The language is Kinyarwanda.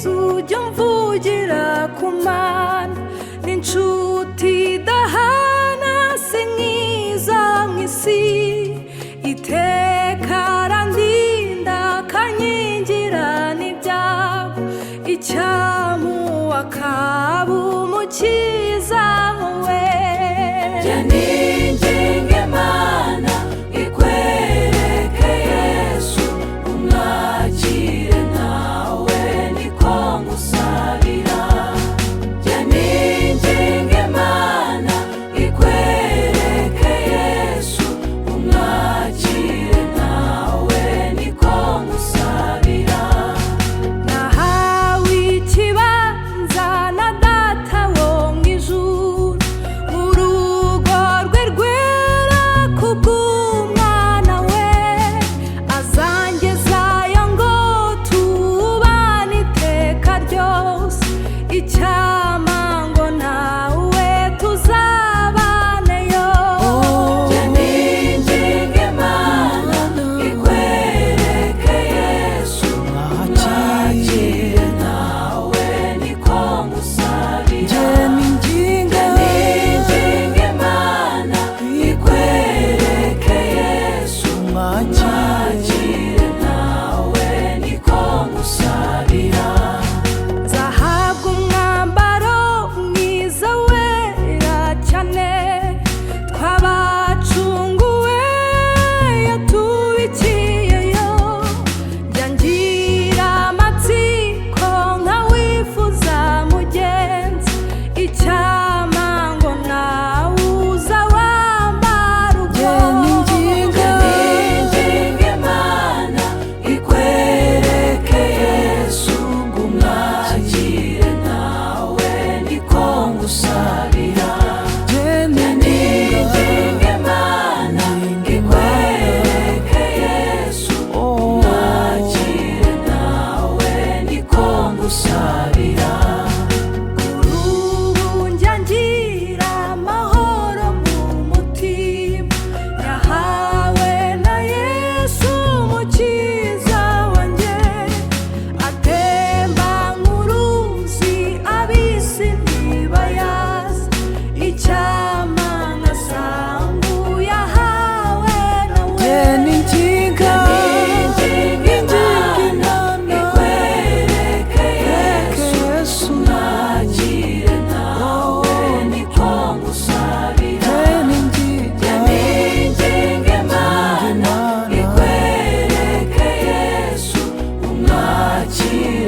Yesu jya umvugira ku Mana n'inshuti idahana si nk'iza mw'isi iteka arandinda akankingira n'ibyago icyamuha akaba umukiza we jya ninginga Imana ikwereke Yesu umwakire nawe niko ngusabira jya ninginga Imana ikwereke Yesu umwakire nawe niko ngusabira nahawe ikibanza na data wo mw'ijuru mu rugo rwe rwera kubw'umwana we azangezayo ngo tubane iteka ryose icyampa ngo nawe tuzabaneyo jya ninginga Imana ikwereke Yesu umwakire nawe niko ngusabira jya ninginga Imana ikwereke Yesu umwakire nawe niko ngusabira nzahabwa umwambaro mwiza wera cyane twabacunguwe yatubikiyeyo jya ngira amatsiko nkawifuza mugenzi icyampa ngo nawe uza wambara ubwo jya ninginga Imana ikwereke Yesu ngo umwakire nawe niko ngusabira jya ninginga Imana ikwereke Yesu umwakire nawe niko ngusabira kuri ubu njya ngira amahoro mu mutima yahawe na Yesu umukiza wanjye atemba nk'uruzi ab'isi ntibayazi icyampa nkasanga uyahawe nawe jya ninginga Imana ikwereke Yesu umwakire nawe niko ngusabira jya ninginga Imana ikwereke Yesu umwakire